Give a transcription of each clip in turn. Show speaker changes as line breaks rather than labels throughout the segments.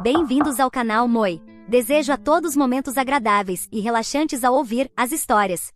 Bem-vindos ao canal Moi. Desejo a todos momentos agradáveis e relaxantes ao ouvir as histórias.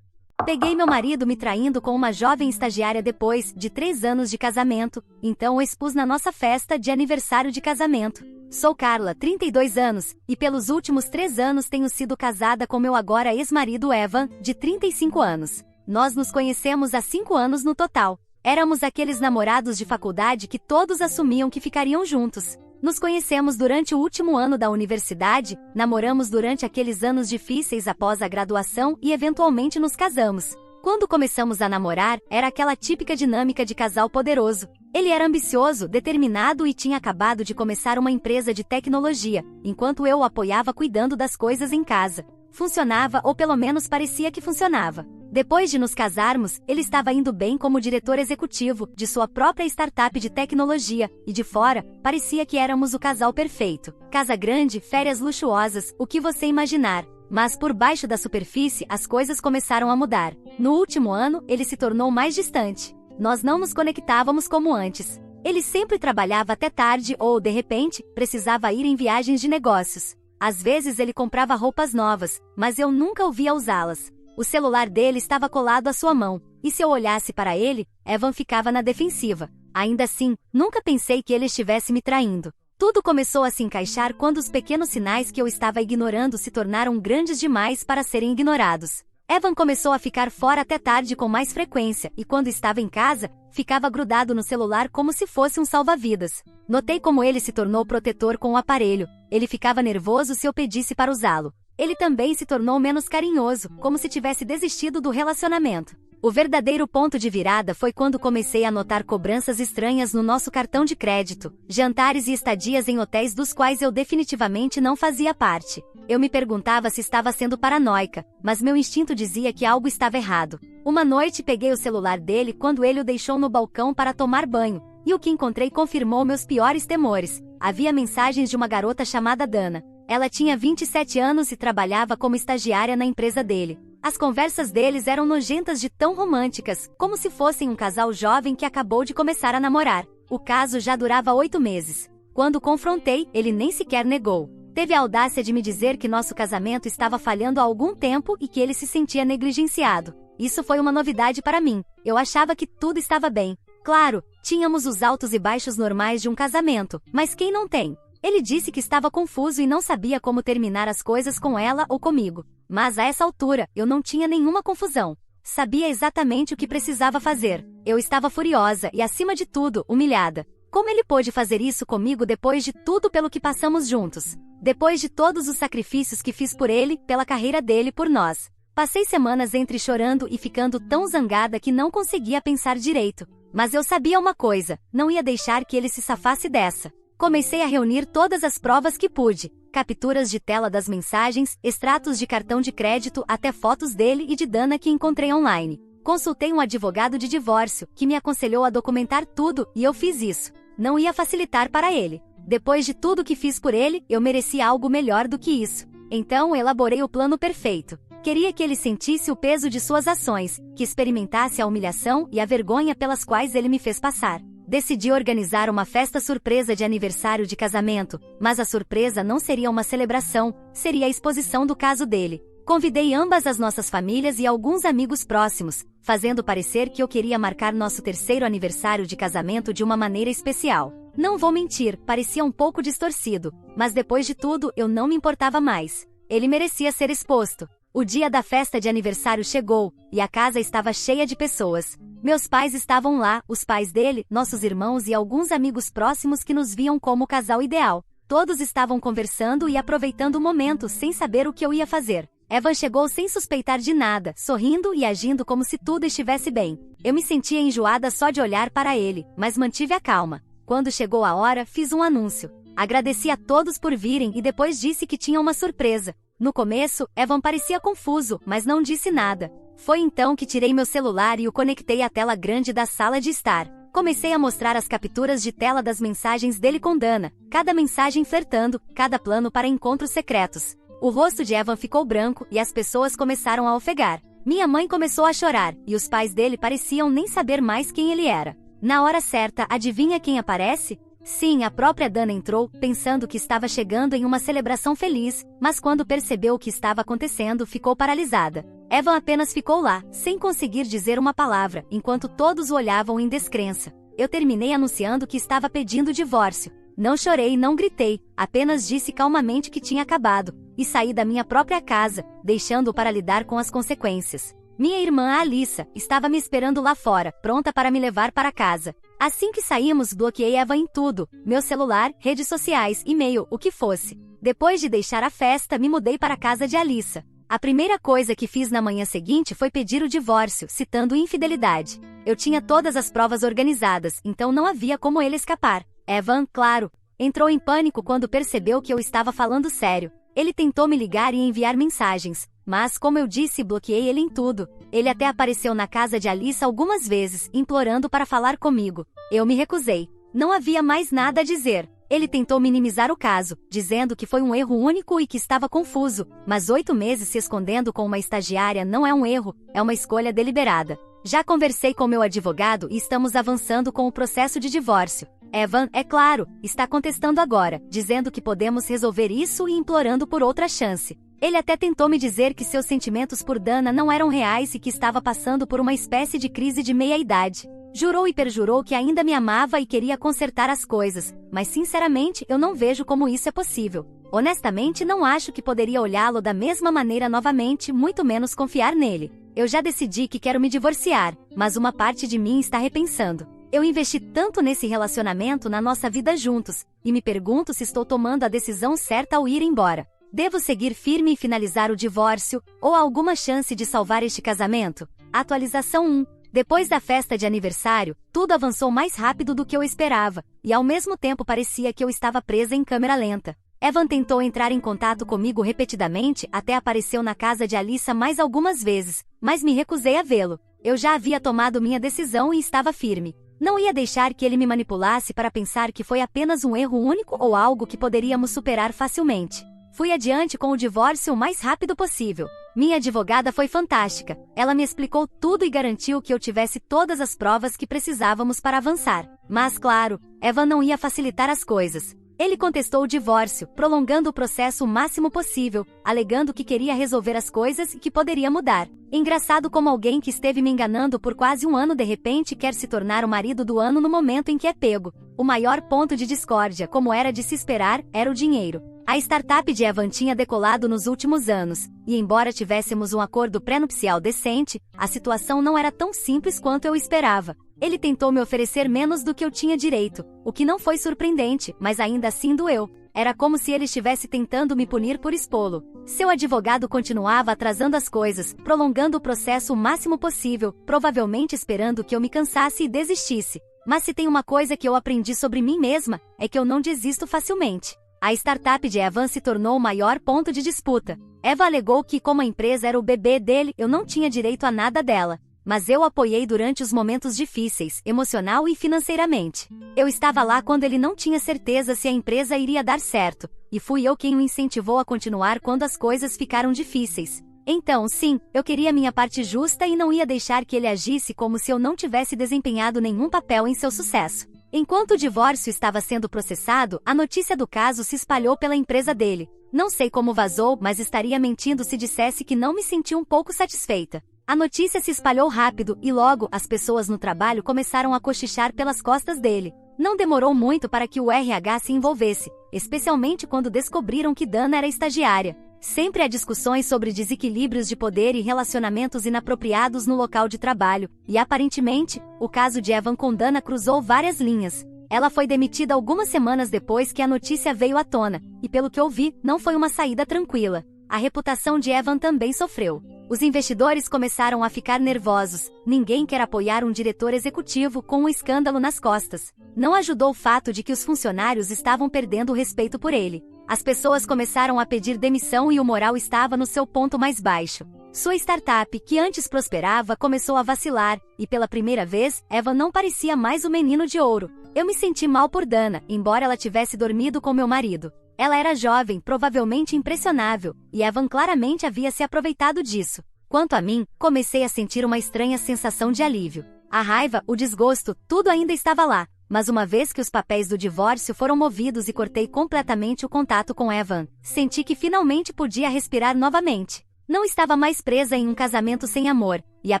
Peguei meu marido me traindo com uma jovem estagiária depois de 3 anos de casamento, então o expus na nossa festa de aniversário de casamento. Sou Carla, 32 anos, e pelos últimos 3 anos tenho sido casada com meu agora ex-marido Evan, de 35 anos. Nós nos conhecemos há 5 anos no total. Éramos aqueles namorados de faculdade que todos assumiam que ficariam juntos. Nos conhecemos durante o último ano da universidade, namoramos durante aqueles anos difíceis após a graduação e eventualmente nos casamos. Quando começamos a namorar, era aquela típica dinâmica de casal poderoso. Ele era ambicioso, determinado e tinha acabado de começar uma empresa de tecnologia, enquanto eu o apoiava cuidando das coisas em casa. Funcionava, ou pelo menos parecia que funcionava. Depois de nos casarmos, ele estava indo bem como diretor executivo de sua própria startup de tecnologia, e de fora, parecia que éramos o casal perfeito. Casa grande, férias luxuosas, o que você imaginar. Mas por baixo da superfície as coisas começaram a mudar. No último ano, ele se tornou mais distante. Nós não nos conectávamos como antes. Ele sempre trabalhava até tarde ou, de repente, precisava ir em viagens de negócios. Às vezes ele comprava roupas novas, mas eu nunca o via usá-las. O celular dele estava colado à sua mão, e se eu olhasse para ele, Evan ficava na defensiva. Ainda assim, nunca pensei que ele estivesse me traindo. Tudo começou a se encaixar quando os pequenos sinais que eu estava ignorando se tornaram grandes demais para serem ignorados. Evan começou a ficar fora até tarde com mais frequência, e quando estava em casa, ficava grudado no celular como se fosse um salva-vidas. Notei como ele se tornou protetor com o aparelho. Ele ficava nervoso se eu pedisse para usá-lo. Ele também se tornou menos carinhoso, como se tivesse desistido do relacionamento. O verdadeiro ponto de virada foi quando comecei a notar cobranças estranhas no nosso cartão de crédito, jantares e estadias em hotéis dos quais eu definitivamente não fazia parte. Eu me perguntava se estava sendo paranoica, mas meu instinto dizia que algo estava errado. Uma noite peguei o celular dele quando ele o deixou no balcão para tomar banho, e o que encontrei confirmou meus piores temores. Havia mensagens de uma garota chamada Dana. Ela tinha 27 anos e trabalhava como estagiária na empresa dele. As conversas deles eram nojentas de tão românticas, como se fossem um casal jovem que acabou de começar a namorar. O caso já durava 8 meses. Quando confrontei, ele nem sequer negou. Teve a audácia de me dizer que nosso casamento estava falhando há algum tempo e que ele se sentia negligenciado. Isso foi uma novidade para mim. Eu achava que tudo estava bem. Claro, tínhamos os altos e baixos normais de um casamento, mas quem não tem? Ele disse que estava confuso e não sabia como terminar as coisas com ela ou comigo. Mas a essa altura, eu não tinha nenhuma confusão. Sabia exatamente o que precisava fazer. Eu estava furiosa e, acima de tudo, humilhada. Como ele pôde fazer isso comigo depois de tudo pelo que passamos juntos? Depois de todos os sacrifícios que fiz por ele, pela carreira dele, por nós. Passei semanas entre chorando e ficando tão zangada que não conseguia pensar direito. Mas eu sabia uma coisa, não ia deixar que ele se safasse dessa. Comecei a reunir todas as provas que pude. Capturas de tela das mensagens, extratos de cartão de crédito, até fotos dele e de Dana que encontrei online. Consultei um advogado de divórcio, que me aconselhou a documentar tudo, e eu fiz isso. Não ia facilitar para ele. Depois de tudo que fiz por ele, eu merecia algo melhor do que isso. Então elaborei o plano perfeito. Queria que ele sentisse o peso de suas ações, que experimentasse a humilhação e a vergonha pelas quais ele me fez passar. Decidi organizar uma festa surpresa de aniversário de casamento, mas a surpresa não seria uma celebração, seria a exposição do caso dele. Convidei ambas as nossas famílias e alguns amigos próximos, fazendo parecer que eu queria marcar nosso 3º aniversário de casamento de uma maneira especial. Não vou mentir, parecia um pouco distorcido, mas depois de tudo eu não me importava mais. Ele merecia ser exposto. O dia da festa de aniversário chegou, e a casa estava cheia de pessoas. Meus pais estavam lá, os pais dele, nossos irmãos e alguns amigos próximos que nos viam como o casal ideal. Todos estavam conversando e aproveitando o momento sem saber o que eu ia fazer. Evan chegou sem suspeitar de nada, sorrindo e agindo como se tudo estivesse bem. Eu me sentia enjoada só de olhar para ele, mas mantive a calma. Quando chegou a hora, fiz um anúncio. Agradeci a todos por virem e depois disse que tinha uma surpresa. No começo, Evan parecia confuso, mas não disse nada. Foi então que tirei meu celular e o conectei à tela grande da sala de estar. Comecei a mostrar as capturas de tela das mensagens dele com Dana, cada mensagem flertando, cada plano para encontros secretos. O rosto de Evan ficou branco e as pessoas começaram a ofegar. Minha mãe começou a chorar, e os pais dele pareciam nem saber mais quem ele era. Na hora certa, adivinha quem aparece? Sim, a própria Dana entrou, pensando que estava chegando em uma celebração feliz, mas quando percebeu o que estava acontecendo, ficou paralisada. Evan apenas ficou lá, sem conseguir dizer uma palavra, enquanto todos o olhavam em descrença. Eu terminei anunciando que estava pedindo divórcio. Não chorei, não gritei, apenas disse calmamente que tinha acabado, e saí da minha própria casa, deixando-o para lidar com as consequências. Minha irmã Alyssa estava me esperando lá fora, pronta para me levar para casa. Assim que saímos, bloqueei Evan em tudo, meu celular, redes sociais, e-mail, o que fosse. Depois de deixar a festa, me mudei para a casa de Alyssa. A primeira coisa que fiz na manhã seguinte foi pedir o divórcio, citando infidelidade. Eu tinha todas as provas organizadas, então não havia como ele escapar. Evan, claro, entrou em pânico quando percebeu que eu estava falando sério. Ele tentou me ligar e enviar mensagens, mas, como eu disse, bloqueei ele em tudo. Ele até apareceu na casa de Alyssa algumas vezes, implorando para falar comigo. Eu me recusei. Não havia mais nada a dizer. Ele tentou minimizar o caso, dizendo que foi um erro único e que estava confuso, mas 8 meses se escondendo com uma estagiária não é um erro, é uma escolha deliberada. Já conversei com meu advogado e estamos avançando com o processo de divórcio. Evan, é claro, está contestando agora, dizendo que podemos resolver isso e implorando por outra chance. Ele até tentou me dizer que seus sentimentos por Dana não eram reais e que estava passando por uma espécie de crise de meia-idade. Jurou e perjurou que ainda me amava e queria consertar as coisas, mas sinceramente eu não vejo como isso é possível. Honestamente, não acho que poderia olhá-lo da mesma maneira novamente, muito menos confiar nele. Eu já decidi que quero me divorciar, mas uma parte de mim está repensando. Eu investi tanto nesse relacionamento na nossa vida juntos, e me pergunto se estou tomando a decisão certa ao ir embora. Devo seguir firme e finalizar o divórcio, ou há alguma chance de salvar este casamento? Atualização 1. Depois da festa de aniversário, tudo avançou mais rápido do que eu esperava, e ao mesmo tempo parecia que eu estava presa em câmera lenta. Evan tentou entrar em contato comigo repetidamente, até apareceu na casa de Alyssa mais algumas vezes, mas me recusei a vê-lo. Eu já havia tomado minha decisão e estava firme. Não ia deixar que ele me manipulasse para pensar que foi apenas um erro único ou algo que poderíamos superar facilmente. Fui adiante com o divórcio o mais rápido possível. Minha advogada foi fantástica. Ela me explicou tudo e garantiu que eu tivesse todas as provas que precisávamos para avançar. Mas, claro, Evan não ia facilitar as coisas. Ele contestou o divórcio, prolongando o processo o máximo possível, alegando que queria resolver as coisas e que poderia mudar. Engraçado como alguém que esteve me enganando por quase um ano de repente quer se tornar o marido do ano no momento em que é pego. O maior ponto de discórdia, como era de se esperar, era o dinheiro. A startup de Evan tinha decolado nos últimos anos, e embora tivéssemos um acordo pré-nupcial decente, a situação não era tão simples quanto eu esperava. Ele tentou me oferecer menos do que eu tinha direito, o que não foi surpreendente, mas ainda assim doeu. Era como se ele estivesse tentando me punir por expô-lo. Seu advogado continuava atrasando as coisas, prolongando o processo o máximo possível, provavelmente esperando que eu me cansasse e desistisse. Mas se tem uma coisa que eu aprendi sobre mim mesma, é que eu não desisto facilmente. A startup de Evan se tornou o maior ponto de disputa. Eva alegou que, como a empresa era o bebê dele, eu não tinha direito a nada dela. Mas eu apoiei durante os momentos difíceis, emocional e financeiramente. Eu estava lá quando ele não tinha certeza se a empresa iria dar certo, e fui eu quem o incentivou a continuar quando as coisas ficaram difíceis. Então, sim, eu queria minha parte justa e não ia deixar que ele agisse como se eu não tivesse desempenhado nenhum papel em seu sucesso. Enquanto o divórcio estava sendo processado, a notícia do caso se espalhou pela empresa dele. Não sei como vazou, mas estaria mentindo se dissesse que não me senti um pouco satisfeita. A notícia se espalhou rápido e logo as pessoas no trabalho começaram a cochichar pelas costas dele. Não demorou muito para que o RH se envolvesse, especialmente quando descobriram que Dana era estagiária. Sempre há discussões sobre desequilíbrios de poder e relacionamentos inapropriados no local de trabalho, e aparentemente, o caso de Evan com Dana cruzou várias linhas. Ela foi demitida algumas semanas depois que a notícia veio à tona, e pelo que eu vi, não foi uma saída tranquila. A reputação de Evan também sofreu. Os investidores começaram a ficar nervosos. Ninguém quer apoiar um diretor executivo com um escândalo nas costas. Não ajudou o fato de que os funcionários estavam perdendo o respeito por ele. As pessoas começaram a pedir demissão e o moral estava no seu ponto mais baixo. Sua startup, que antes prosperava, começou a vacilar, e pela primeira vez, Evan não parecia mais o menino de ouro. Eu me senti mal por Dana, embora ela tivesse dormido com meu marido. Ela era jovem, provavelmente impressionável, e Evan claramente havia se aproveitado disso. Quanto a mim, comecei a sentir uma estranha sensação de alívio. A raiva, o desgosto, tudo ainda estava lá, mas uma vez que os papéis do divórcio foram movidos e cortei completamente o contato com Evan, senti que finalmente podia respirar novamente. Não estava mais presa em um casamento sem amor, e a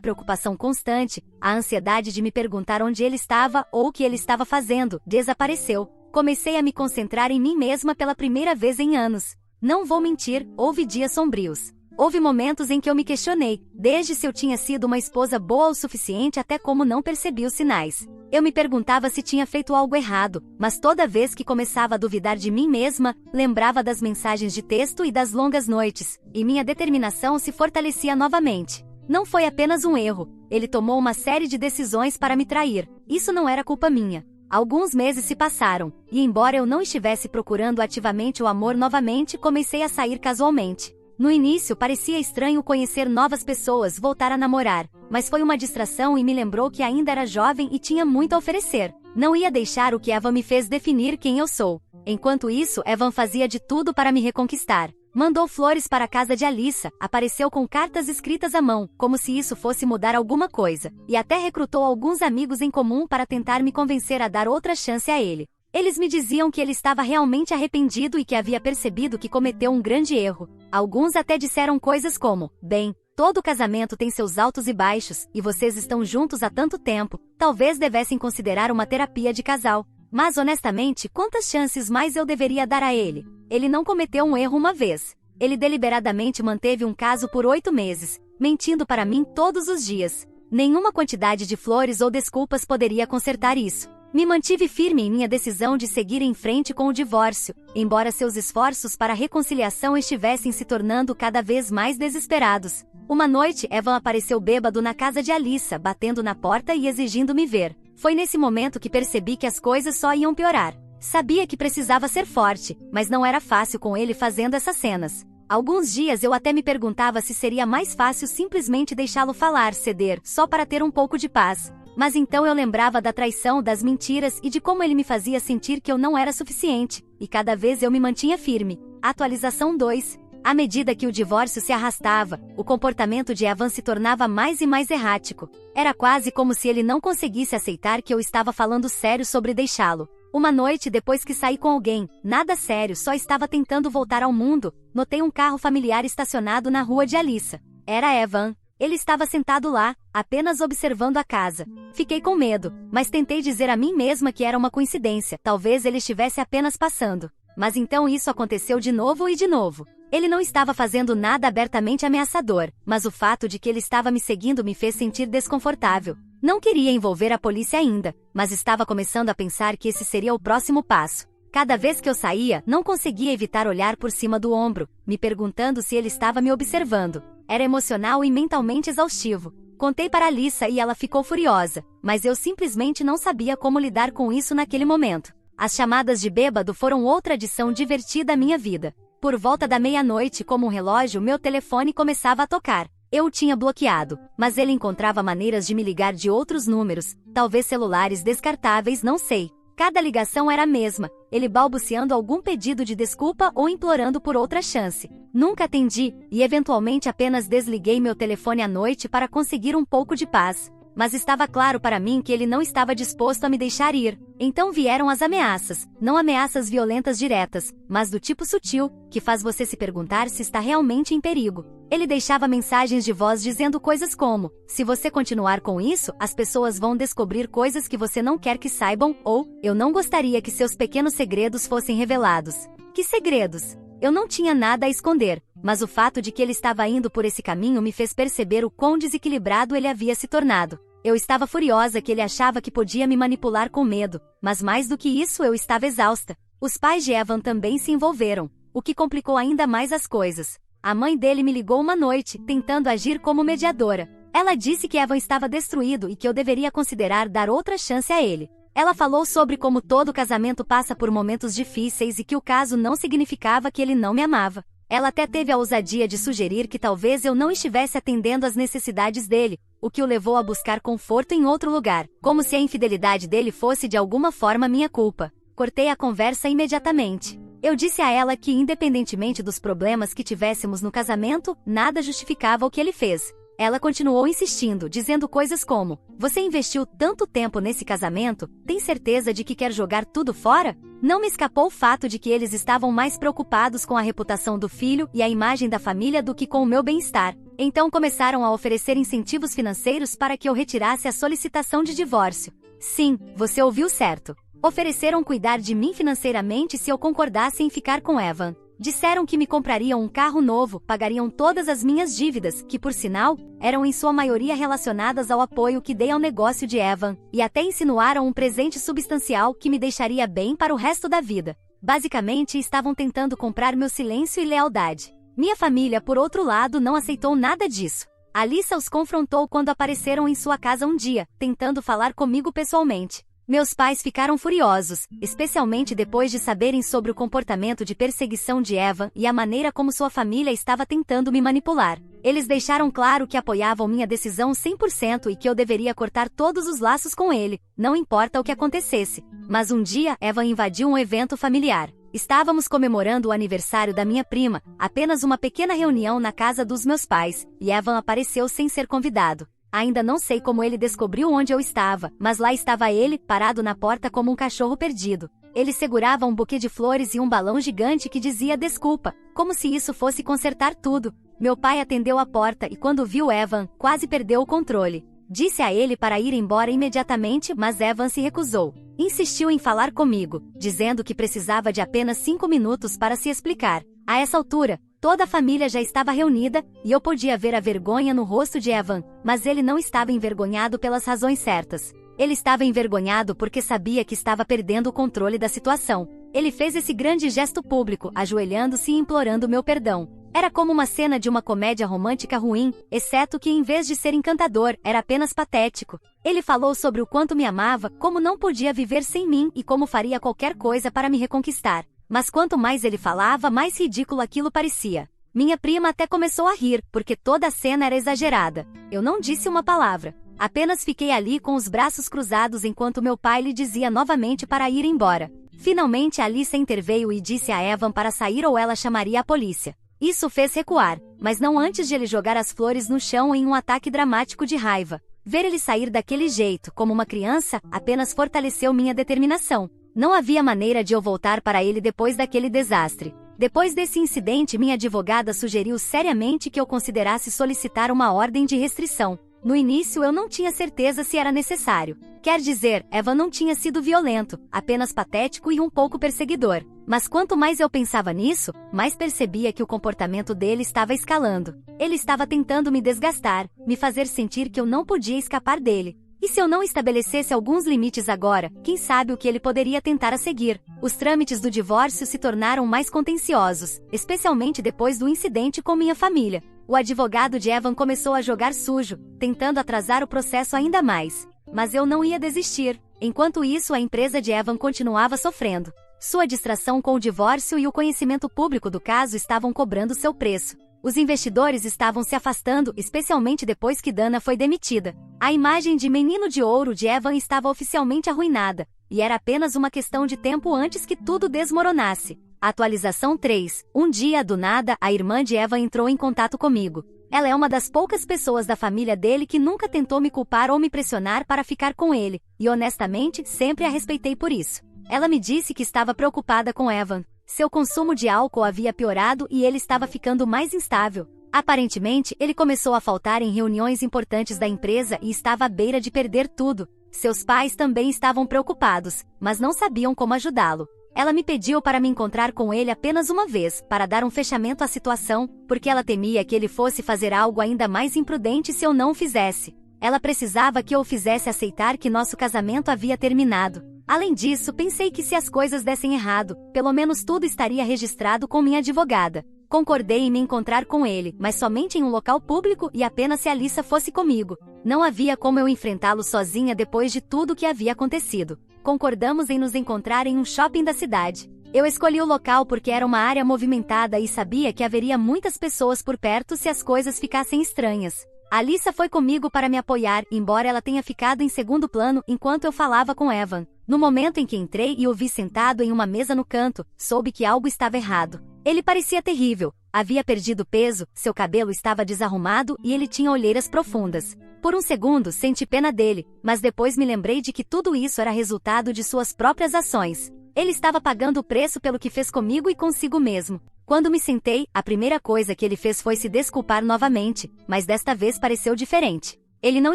preocupação constante, a ansiedade de me perguntar onde ele estava ou o que ele estava fazendo, desapareceu. Comecei a me concentrar em mim mesma pela primeira vez em anos. Não vou mentir, houve dias sombrios. Houve momentos em que eu me questionei, desde se eu tinha sido uma esposa boa o suficiente até como não percebi os sinais. Eu me perguntava se tinha feito algo errado, mas toda vez que começava a duvidar de mim mesma, lembrava das mensagens de texto e das longas noites, e minha determinação se fortalecia novamente. Não foi apenas um erro, ele tomou uma série de decisões para me trair. Isso não era culpa minha. Alguns meses se passaram, e embora eu não estivesse procurando ativamente o amor novamente, comecei a sair casualmente. No início parecia estranho conhecer novas pessoas, voltar a namorar, mas foi uma distração e me lembrou que ainda era jovem e tinha muito a oferecer. Não ia deixar o que Evan me fez definir quem eu sou. Enquanto isso, Evan fazia de tudo para me reconquistar. Mandou flores para a casa de Alyssa, apareceu com cartas escritas à mão, como se isso fosse mudar alguma coisa, e até recrutou alguns amigos em comum para tentar me convencer a dar outra chance a ele. Eles me diziam que ele estava realmente arrependido e que havia percebido que cometeu um grande erro. Alguns até disseram coisas como: bem, todo casamento tem seus altos e baixos, e vocês estão juntos há tanto tempo, talvez devessem considerar uma terapia de casal. Mas honestamente, quantas chances mais eu deveria dar a ele? Ele não cometeu um erro uma vez. Ele deliberadamente manteve um caso por 8 meses, mentindo para mim todos os dias. Nenhuma quantidade de flores ou desculpas poderia consertar isso. Me mantive firme em minha decisão de seguir em frente com o divórcio, embora seus esforços para a reconciliação estivessem se tornando cada vez mais desesperados. Uma noite, Evan apareceu bêbado na casa de Alyssa, batendo na porta e exigindo me ver. Foi nesse momento que percebi que as coisas só iam piorar. Sabia que precisava ser forte, mas não era fácil com ele fazendo essas cenas. Alguns dias eu até me perguntava se seria mais fácil simplesmente deixá-lo falar, ceder, só para ter um pouco de paz. Mas então eu lembrava da traição, das mentiras e de como ele me fazia sentir que eu não era suficiente, e cada vez eu me mantinha firme. Atualização 2. À medida que o divórcio se arrastava, o comportamento de Evan se tornava mais e mais errático. Era quase como se ele não conseguisse aceitar que eu estava falando sério sobre deixá-lo. Uma noite depois que saí com alguém, nada sério, só estava tentando voltar ao mundo, notei um carro familiar estacionado na rua de Alyssa. Era Evan. Ele estava sentado lá, apenas observando a casa. Fiquei com medo, mas tentei dizer a mim mesma que era uma coincidência, talvez ele estivesse apenas passando. Mas então isso aconteceu de novo e de novo. Ele não estava fazendo nada abertamente ameaçador, mas o fato de que ele estava me seguindo me fez sentir desconfortável. Não queria envolver a polícia ainda, mas estava começando a pensar que esse seria o próximo passo. Cada vez que eu saía, não conseguia evitar olhar por cima do ombro, me perguntando se ele estava me observando. Era emocional e mentalmente exaustivo. Contei para Alyssa e ela ficou furiosa, mas eu simplesmente não sabia como lidar com isso naquele momento. As chamadas de bêbado foram outra adição divertida à minha vida. Por volta da meia-noite, como um relógio, meu telefone começava a tocar. Eu o tinha bloqueado, mas ele encontrava maneiras de me ligar de outros números, talvez celulares descartáveis, não sei. Cada ligação era a mesma, ele balbuciando algum pedido de desculpa ou implorando por outra chance. Nunca atendi, e eventualmente apenas desliguei meu telefone à noite para conseguir um pouco de paz. Mas estava claro para mim que ele não estava disposto a me deixar ir. Então vieram as ameaças, não ameaças violentas diretas, mas do tipo sutil, que faz você se perguntar se está realmente em perigo. Ele deixava mensagens de voz dizendo coisas como: se você continuar com isso, as pessoas vão descobrir coisas que você não quer que saibam, ou, eu não gostaria que seus pequenos segredos fossem revelados. Que segredos? Eu não tinha nada a esconder, mas o fato de que ele estava indo por esse caminho me fez perceber o quão desequilibrado ele havia se tornado. Eu estava furiosa que ele achava que podia me manipular com medo, mas mais do que isso eu estava exausta. Os pais de Evan também se envolveram, o que complicou ainda mais as coisas. A mãe dele me ligou uma noite, tentando agir como mediadora. Ela disse que Evan estava destruído e que eu deveria considerar dar outra chance a ele. Ela falou sobre como todo casamento passa por momentos difíceis e que o caso não significava que ele não me amava. Ela até teve a ousadia de sugerir que talvez eu não estivesse atendendo às necessidades dele, o que o levou a buscar conforto em outro lugar, como se a infidelidade dele fosse de alguma forma minha culpa. Cortei a conversa imediatamente. Eu disse a ela que, independentemente dos problemas que tivéssemos no casamento, nada justificava o que ele fez. Ela continuou insistindo, dizendo coisas como: você investiu tanto tempo nesse casamento, tem certeza de que quer jogar tudo fora? Não me escapou o fato de que eles estavam mais preocupados com a reputação do filho e a imagem da família do que com o meu bem-estar. Então começaram a oferecer incentivos financeiros para que eu retirasse a solicitação de divórcio. Sim, você ouviu certo. Ofereceram cuidar de mim financeiramente se eu concordasse em ficar com Evan. Disseram que me comprariam um carro novo, pagariam todas as minhas dívidas, que por sinal, eram em sua maioria relacionadas ao apoio que dei ao negócio de Evan, e até insinuaram um presente substancial que me deixaria bem para o resto da vida. Basicamente, estavam tentando comprar meu silêncio e lealdade. Minha família, por outro lado, não aceitou nada disso. Alyssa os confrontou quando apareceram em sua casa um dia, tentando falar comigo pessoalmente. Meus pais ficaram furiosos, especialmente depois de saberem sobre o comportamento de perseguição de Evan e a maneira como sua família estava tentando me manipular. Eles deixaram claro que apoiavam minha decisão 100% e que eu deveria cortar todos os laços com ele, não importa o que acontecesse. Mas um dia, Evan invadiu um evento familiar. Estávamos comemorando o aniversário da minha prima, apenas uma pequena reunião na casa dos meus pais, e Evan apareceu sem ser convidado. Ainda não sei como ele descobriu onde eu estava, mas lá estava ele, parado na porta como um cachorro perdido. Ele segurava um buquê de flores e um balão gigante que dizia desculpa, como se isso fosse consertar tudo. Meu pai atendeu a porta e quando viu Evan, quase perdeu o controle. Disse a ele para ir embora imediatamente, mas Evan se recusou. Insistiu em falar comigo, dizendo que precisava de apenas 5 minutos para se explicar. A essa altura, toda a família já estava reunida, e eu podia ver a vergonha no rosto de Evan, mas ele não estava envergonhado pelas razões certas. Ele estava envergonhado porque sabia que estava perdendo o controle da situação. Ele fez esse grande gesto público, ajoelhando-se e implorando meu perdão. Era como uma cena de uma comédia romântica ruim, exceto que em vez de ser encantador, era apenas patético. Ele falou sobre o quanto me amava, como não podia viver sem mim e como faria qualquer coisa para me reconquistar. Mas quanto mais ele falava, mais ridículo aquilo parecia. Minha prima até começou a rir, porque toda a cena era exagerada. Eu não disse uma palavra. Apenas fiquei ali com os braços cruzados enquanto meu pai lhe dizia novamente para ir embora. Finalmente Alyssa interveio e disse a Evan para sair ou ela chamaria a polícia. Isso fez recuar, mas não antes de ele jogar as flores no chão em um ataque dramático de raiva. Ver ele sair daquele jeito, como uma criança, apenas fortaleceu minha determinação. Não havia maneira de eu voltar para ele depois daquele desastre. Depois desse incidente, minha advogada sugeriu seriamente que eu considerasse solicitar uma ordem de restrição. No início eu não tinha certeza se era necessário. Quer dizer, Evan não tinha sido violento, apenas patético e um pouco perseguidor. Mas quanto mais eu pensava nisso, mais percebia que o comportamento dele estava escalando. Ele estava tentando me desgastar, me fazer sentir que eu não podia escapar dele. E se eu não estabelecesse alguns limites agora, quem sabe o que ele poderia tentar a seguir? Os trâmites do divórcio se tornaram mais contenciosos, especialmente depois do incidente com minha família. O advogado de Evan começou a jogar sujo, tentando atrasar o processo ainda mais. Mas eu não ia desistir. Enquanto isso, a empresa de Evan continuava sofrendo. Sua distração com o divórcio e o conhecimento público do caso estavam cobrando seu preço. Os investidores estavam se afastando, especialmente depois que Dana foi demitida. A imagem de menino de ouro de Evan estava oficialmente arruinada, e era apenas uma questão de tempo antes que tudo desmoronasse. Atualização 3. Um dia, do nada, a irmã de Evan entrou em contato comigo. Ela é uma das poucas pessoas da família dele que nunca tentou me culpar ou me pressionar para ficar com ele, e honestamente, sempre a respeitei por isso. Ela me disse que estava preocupada com Evan. Seu consumo de álcool havia piorado e ele estava ficando mais instável. Aparentemente, ele começou a faltar em reuniões importantes da empresa e estava à beira de perder tudo. Seus pais também estavam preocupados, mas não sabiam como ajudá-lo. Ela me pediu para me encontrar com ele apenas uma vez, para dar um fechamento à situação, porque ela temia que ele fosse fazer algo ainda mais imprudente se eu não o fizesse. Ela precisava que eu o fizesse aceitar que nosso casamento havia terminado. Além disso, pensei que se as coisas dessem errado, pelo menos tudo estaria registrado com minha advogada. Concordei em me encontrar com ele, mas somente em um local público e apenas se Alyssa fosse comigo. Não havia como eu enfrentá-lo sozinha depois de tudo o que havia acontecido. Concordamos em nos encontrar em um shopping da cidade. Eu escolhi o local porque era uma área movimentada e sabia que haveria muitas pessoas por perto se as coisas ficassem estranhas. Alyssa foi comigo para me apoiar, embora ela tenha ficado em segundo plano enquanto eu falava com Evan. No momento em que entrei e o vi sentado em uma mesa no canto, soube que algo estava errado. Ele parecia terrível, Havia perdido peso, seu cabelo estava desarrumado e ele tinha olheiras profundas. Por um segundo senti pena dele, mas depois me lembrei de que tudo isso era resultado de suas próprias ações. Ele estava pagando o preço pelo que fez comigo e consigo mesmo. Quando me sentei, a primeira coisa que ele fez foi se desculpar novamente, mas desta vez pareceu diferente. Ele não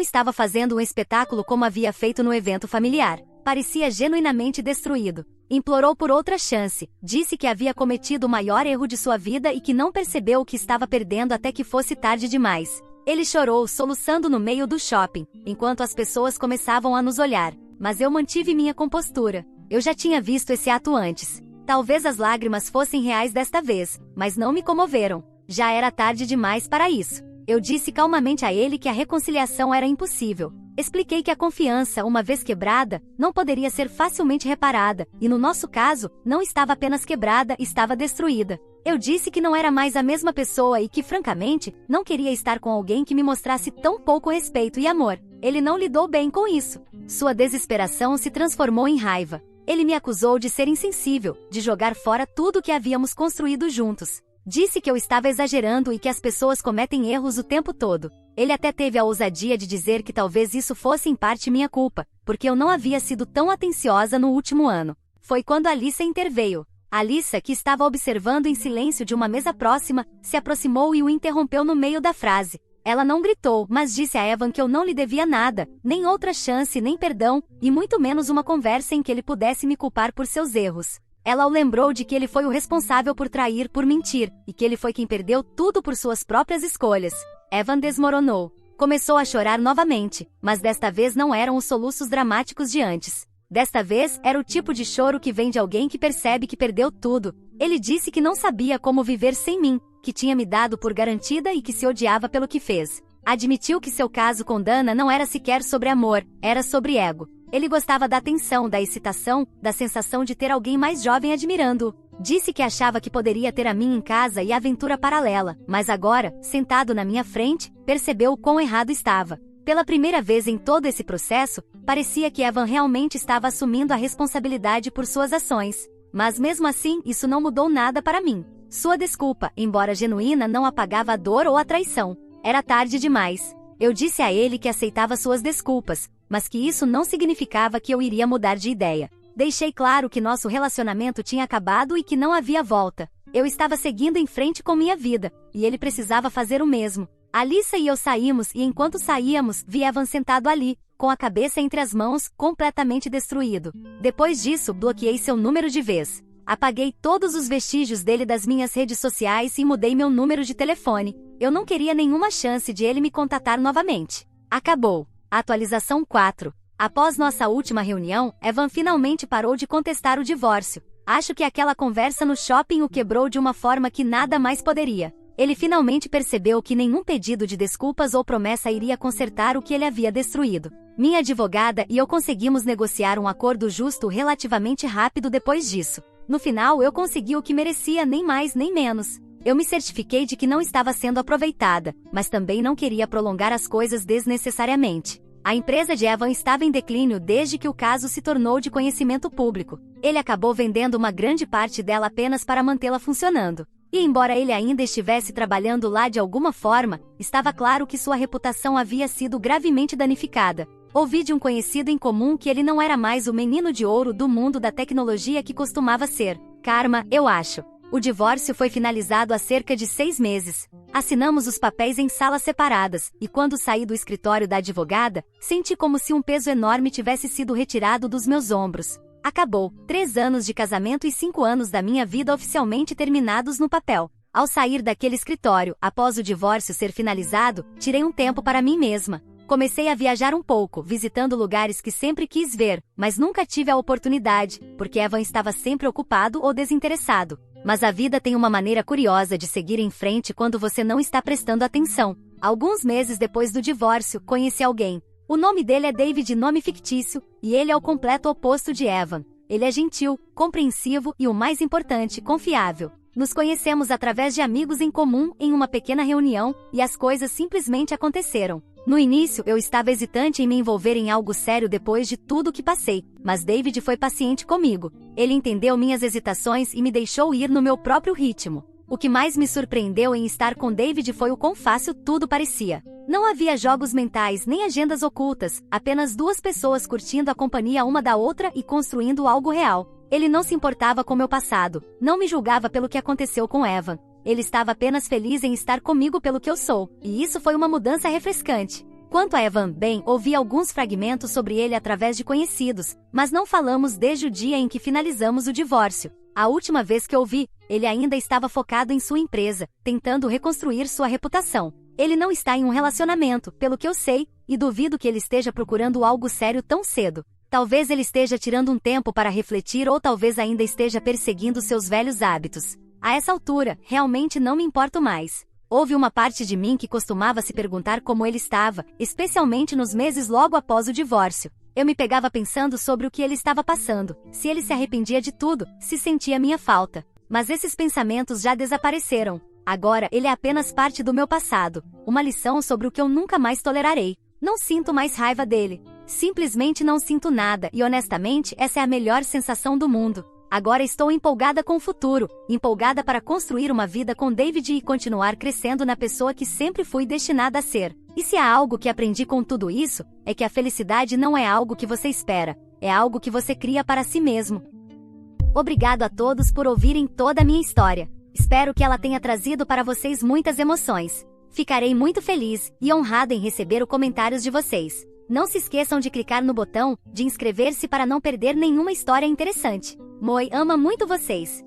estava fazendo um espetáculo como havia feito no evento familiar. Parecia genuinamente destruído. Implorou por outra chance, disse que havia cometido o maior erro de sua vida e que não percebeu o que estava perdendo até que fosse tarde demais. Ele chorou, soluçando no meio do shopping, enquanto as pessoas começavam a nos olhar, mas eu mantive minha compostura. Eu já tinha visto esse ato antes. Talvez as lágrimas fossem reais desta vez, mas não me comoveram. Já era tarde demais para isso. Eu disse calmamente a ele que a reconciliação era impossível. Expliquei que a confiança, uma vez quebrada, não poderia ser facilmente reparada, e no nosso caso, não estava apenas quebrada, estava destruída. Eu disse que não era mais a mesma pessoa e que, francamente, não queria estar com alguém que me mostrasse tão pouco respeito e amor. Ele não lidou bem com isso. Sua desesperação se transformou em raiva. Ele me acusou de ser insensível, de jogar fora tudo que havíamos construído juntos. Disse que eu estava exagerando e que as pessoas cometem erros o tempo todo. Ele até teve a ousadia de dizer que talvez isso fosse em parte minha culpa, porque eu não havia sido tão atenciosa no último ano. Foi quando Alyssa interveio. Alyssa, que estava observando em silêncio de uma mesa próxima, se aproximou e o interrompeu no meio da frase. Ela não gritou, mas disse a Evan que eu não lhe devia nada, nem outra chance, nem perdão, e muito menos uma conversa em que ele pudesse me culpar por seus erros. Ela o lembrou de que ele foi o responsável por trair, por mentir, e que ele foi quem perdeu tudo por suas próprias escolhas. Evan desmoronou. Começou a chorar novamente, mas desta vez não eram os soluços dramáticos de antes. Desta vez, era o tipo de choro que vem de alguém que percebe que perdeu tudo. Ele disse que não sabia como viver sem mim, que tinha me dado por garantida e que se odiava pelo que fez. Admitiu que seu caso com Dana não era sequer sobre amor, era sobre ego. Ele gostava da atenção, da excitação, da sensação de ter alguém mais jovem admirando-o. Disse que achava que poderia ter a mim em casa e a aventura paralela, mas agora, sentado na minha frente, percebeu o quão errado estava. Pela primeira vez em todo esse processo, parecia que Evan realmente estava assumindo a responsabilidade por suas ações. Mas mesmo assim, isso não mudou nada para mim. Sua desculpa, embora genuína, não apagava a dor ou a traição. Era tarde demais. Eu disse a ele que aceitava suas desculpas, mas que isso não significava que eu iria mudar de ideia. Deixei claro que nosso relacionamento tinha acabado e que não havia volta. Eu estava seguindo em frente com minha vida, e ele precisava fazer o mesmo. Alyssa e eu saímos e enquanto saíamos, vi Evan sentado ali, com a cabeça entre as mãos, completamente destruído. Depois disso, bloqueei seu número de vez. Apaguei todos os vestígios dele das minhas redes sociais e mudei meu número de telefone. Eu não queria nenhuma chance de ele me contatar novamente. Acabou. Atualização 4. Após nossa última reunião, Evan finalmente parou de contestar o divórcio. Acho que aquela conversa no shopping o quebrou de uma forma que nada mais poderia. Ele finalmente percebeu que nenhum pedido de desculpas ou promessa iria consertar o que ele havia destruído. Minha advogada e eu conseguimos negociar um acordo justo relativamente rápido depois disso. No final, eu consegui o que merecia, nem mais nem menos. Eu me certifiquei de que não estava sendo aproveitada, mas também não queria prolongar as coisas desnecessariamente. A empresa de Evan estava em declínio desde que o caso se tornou de conhecimento público. Ele acabou vendendo uma grande parte dela apenas para mantê-la funcionando. E embora ele ainda estivesse trabalhando lá de alguma forma, estava claro que sua reputação havia sido gravemente danificada. Ouvi de um conhecido em comum que ele não era mais o menino de ouro do mundo da tecnologia que costumava ser. Karma, eu acho. O divórcio foi finalizado há cerca de 6 meses. Assinamos os papéis em salas separadas, e quando saí do escritório da advogada, senti como se um peso enorme tivesse sido retirado dos meus ombros. Acabou. 3 anos de casamento e 5 anos da minha vida oficialmente terminados no papel. Ao sair daquele escritório, após o divórcio ser finalizado, tirei um tempo para mim mesma. Comecei a viajar um pouco, visitando lugares que sempre quis ver, mas nunca tive a oportunidade, porque Evan estava sempre ocupado ou desinteressado. Mas a vida tem uma maneira curiosa de seguir em frente quando você não está prestando atenção. Alguns meses depois do divórcio, conheci alguém. O nome dele é David, nome fictício, e ele é o completo oposto de Evan. Ele é gentil, compreensivo e, o mais importante, confiável. Nos conhecemos através de amigos em comum em uma pequena reunião, e as coisas simplesmente aconteceram. No início, eu estava hesitante em me envolver em algo sério depois de tudo que passei, mas David foi paciente comigo. Ele entendeu minhas hesitações e me deixou ir no meu próprio ritmo. O que mais me surpreendeu em estar com David foi o quão fácil tudo parecia. Não havia jogos mentais nem agendas ocultas, apenas duas pessoas curtindo a companhia uma da outra e construindo algo real. Ele não se importava com meu passado, não me julgava pelo que aconteceu com Evan. Ele estava apenas feliz em estar comigo pelo que eu sou, e isso foi uma mudança refrescante. Quanto a Evan, bem, ouvi alguns fragmentos sobre ele através de conhecidos, mas não falamos desde o dia em que finalizamos o divórcio. A última vez que ouvi, ele ainda estava focado em sua empresa, tentando reconstruir sua reputação. Ele não está em um relacionamento, pelo que eu sei, e duvido que ele esteja procurando algo sério tão cedo. Talvez ele esteja tirando um tempo para refletir ou talvez ainda esteja perseguindo seus velhos hábitos. A essa altura, realmente não me importo mais. Houve uma parte de mim que costumava se perguntar como ele estava, especialmente nos meses logo após o divórcio. Eu me pegava pensando sobre o que ele estava passando, se ele se arrependia de tudo, se sentia minha falta. Mas esses pensamentos já desapareceram. Agora ele é apenas parte do meu passado, uma lição sobre o que eu nunca mais tolerarei. Não sinto mais raiva dele. Simplesmente não sinto nada e honestamente essa é a melhor sensação do mundo. Agora estou empolgada com o futuro, empolgada para construir uma vida com David e continuar crescendo na pessoa que sempre fui destinada a ser. E se há algo que aprendi com tudo isso, é que a felicidade não é algo que você espera, é algo que você cria para si mesmo. Obrigado a todos por ouvirem toda a minha história. Espero que ela tenha trazido para vocês muitas emoções. Ficarei muito feliz e honrada em receber os comentários de vocês. Não se esqueçam de clicar no botão de inscrever-se para não perder nenhuma história interessante. Moi ama muito vocês.